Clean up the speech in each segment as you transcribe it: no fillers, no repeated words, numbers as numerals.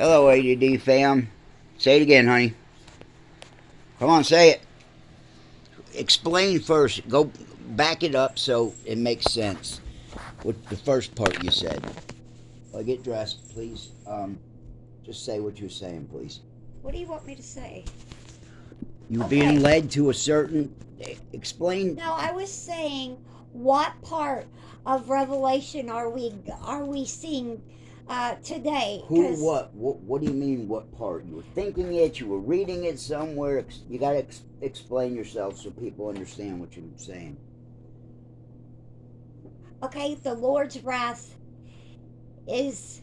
Hello, ADD fam. Say it again, honey. Come on, say it. Explain first. Go back it up so it makes sense. What the first part you said. Well, get dressed, please. Just say what you're saying, please. What do you want me to say? You Okay. being led to a certain. Explain. No, I was saying, what part of Revelation are we seeing today? Who? What? What do you mean? What part? You were thinking it. You were reading it somewhere. You got to explain yourself so people understand what you're saying. Okay, the Lord's wrath is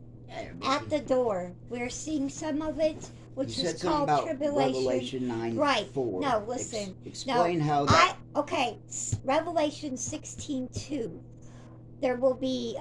at the door. We're seeing some of it, which is called tribulation. Revelation 9, right. 4. No, listen. Explain how that. Revelation 16:2. There will be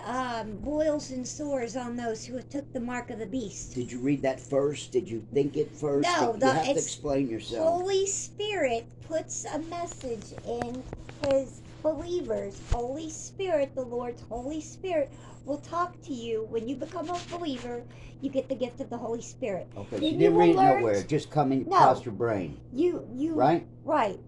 boils and sores on those who have took the mark of the beast. Did you read that first? Did you think it first? No, you have to explain yourself. Holy Spirit puts a message in his believers. Holy Spirit, the Lord's Holy Spirit, will talk to you. When you become a believer, you get the gift of the Holy Spirit. Okay, so you didn't read it nowhere. Just coming across your brain. You right? Right.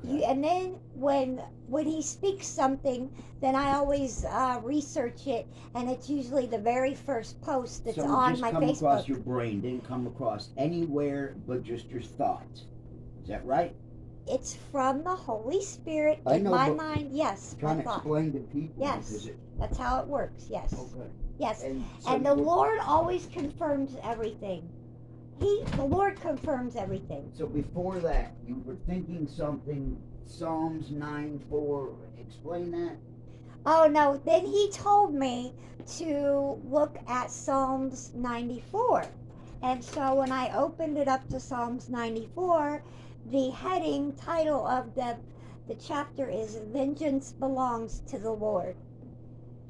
Okay. And then when he speaks something, then I always research it, and it's usually the very first post that's on my Facebook. So just come across your brain, didn't come across anywhere but just your thoughts. Is that right? It's from the Holy Spirit in my mind. Yes, trying to explain to people. Yes, that's how it works. Yes. Okay. Yes, and the Lord always confirms everything. The Lord confirms everything. So before that, you were thinking something, Psalms 9:4. Explain that. Oh, no. Then he told me to look at Psalms 94. And so when I opened it up to Psalms 94, the heading title of the chapter is Vengeance Belongs to the Lord.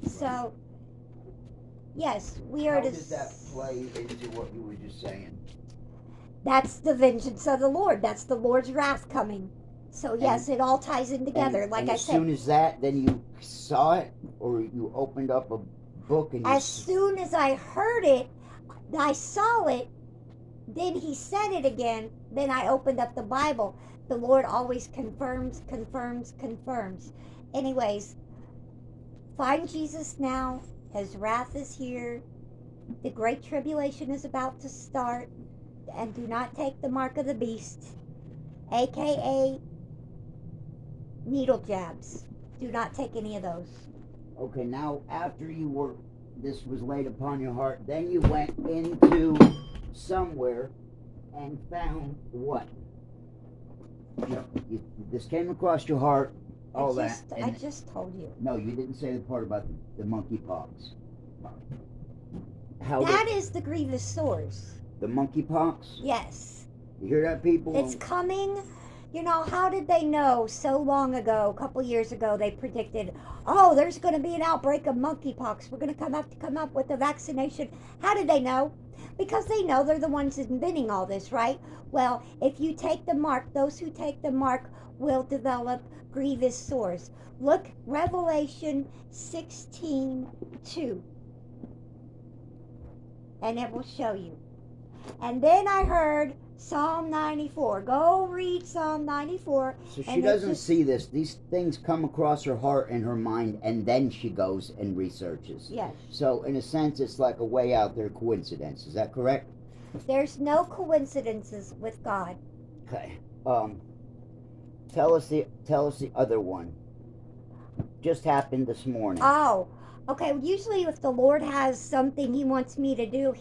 Right. So, yes, we are How does that play into what you were just saying? That's the vengeance of the Lord. That's the Lord's wrath coming. So yes, it all ties in together. Like I said. As soon as that, then you saw it, or you opened up a book and. As soon as I heard it, I saw it. Then he said it again. Then I opened up the Bible. The Lord always confirms. Anyways, find Jesus now. His wrath is here. The great tribulation is about to start. And do not take the mark of the beast, aka needle jabs. Do not take any of those. Okay, now after this was laid upon your heart, then you went into somewhere and found what? This came across your heart, I just told you. No, you didn't say the part about the monkeypox. That is the grievous sores. The monkeypox? Yes. You hear that, people? It's coming. How did they know so long ago, a couple years ago, they predicted, there's going to be an outbreak of monkeypox. We're going to come up with a vaccination. How did they know? Because they know they're the ones inventing all this, right? Well, if you take the mark, those who take the mark will develop grievous sores. Look, Revelation 16:2. And it will show you. And then I heard Psalm 94. Go read Psalm 94. So she doesn't see this. These things come across her heart and her mind, and then she goes and researches. Yes. So in a sense, it's like a way out there coincidence. Is that correct? There's no coincidences with God. Okay. Tell us the other one. Just happened this morning. Oh. Okay, usually if the Lord has something he wants me to do,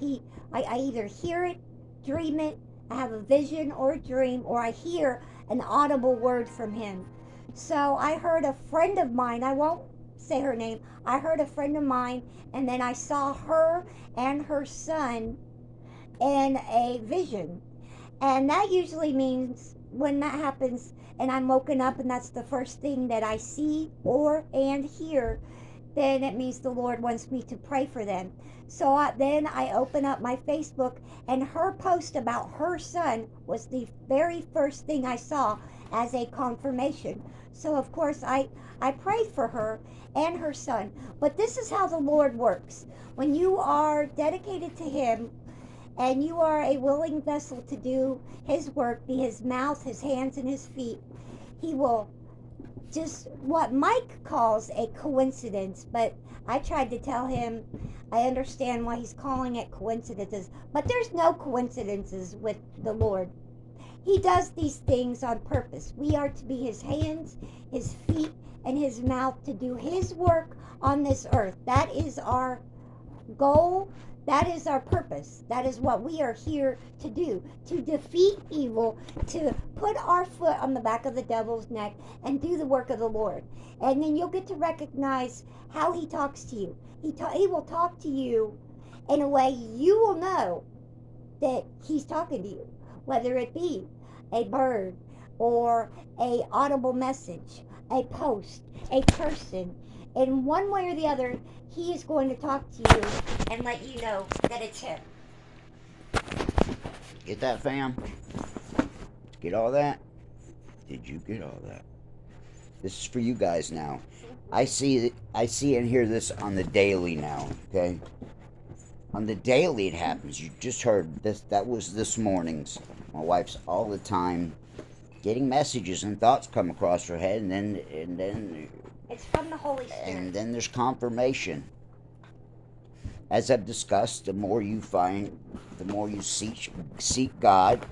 I either hear it, dream it, I have a vision or a dream, or I hear an audible word from him. So I heard a friend of mine, I won't say her name, I heard a friend of mine, and then I saw her and her son in a vision. And that usually means when that happens and I'm woken up and that's the first thing that I see and hear, then it means the Lord wants me to pray for them. So then I open up my Facebook, and her post about her son was the very first thing I saw as a confirmation. So of course I prayed for her and her son. But this is how the Lord works. When you are dedicated to him and you are a willing vessel to do his work, be his mouth, his hands, and his feet, he will just what Mike calls a coincidence, but I tried to tell him I understand why he's calling it coincidences, but there's no coincidences with the Lord. He does these things on purpose. We are to be his hands, his feet, and his mouth to do his work on this earth. That is our goal. That is our purpose. That is what we are here to do, to defeat evil, to put our foot on the back of the devil's neck and do the work of the Lord. And then you'll get to recognize how he talks to you. He will talk to you in a way you will know that he's talking to you, whether it be a bird or a audible message, a post, a person. In one way or the other, he is going to talk to you and let you know that it's him. Get that, fam? Get all that? Did you get all that? This is for you guys now. I see and hear this on the daily now, okay? On the daily it happens. You just heard this. That was this morning's. My wife's all the time getting messages and thoughts come across her head, and then It's from the Holy Spirit. and then there's confirmation. As I've discussed, the more you seek God,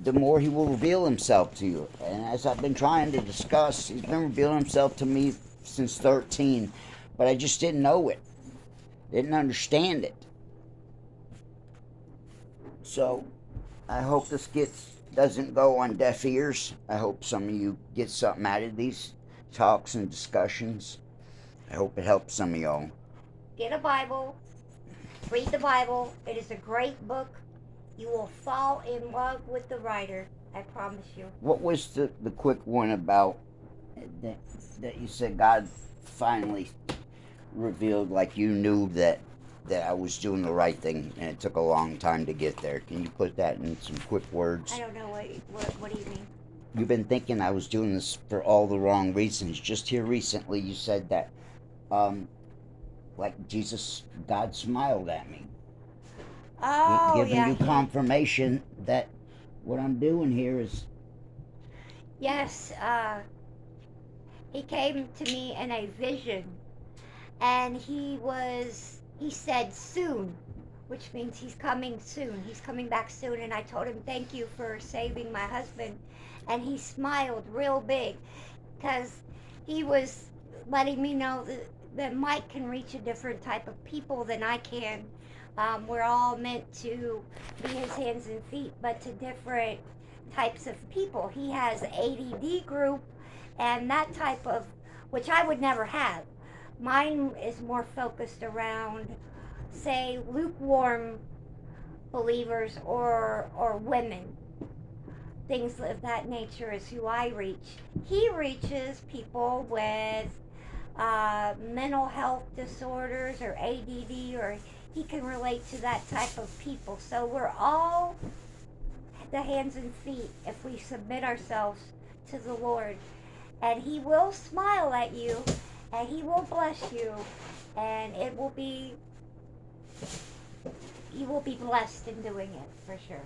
the more he will reveal himself to you. And as I've been trying to discuss, he's been revealing himself to me since 13, but I just didn't know it. Didn't understand it. So I hope this doesn't go on deaf ears. I hope some of you get something out of these talks and discussions. I hope it helps some of y'all. Get a Bible. Read the Bible. It is a great book. You will fall in love with the writer. I promise you. What was the quick one about that you said God finally revealed, like you knew that I was doing the right thing, and it took a long time to get there? Can you put that in some quick words? I don't know what do you mean? You've been thinking I was doing this for all the wrong reasons. Just here recently, you said that, like God smiled at me, Oh, giving yeah. you confirmation that what I'm doing here is. Yes, he came to me in a vision, and he said soon, which means he's coming soon. He's coming back soon, and I told him thank you for saving my husband, and he smiled real big because he was letting me know that Mike can reach a different type of people than I can. We're all meant to be his hands and feet, but to different types of people. He has ADD group and that type of, which I would never have. Mine is more focused around, say, lukewarm believers or women. Things of that nature is who I reach. He reaches people with mental health disorders or ADD, or he can relate to that type of people. So we're all the hands and feet if we submit ourselves to the Lord. And he will smile at you, and he will bless you, and you will be blessed in doing it, for sure.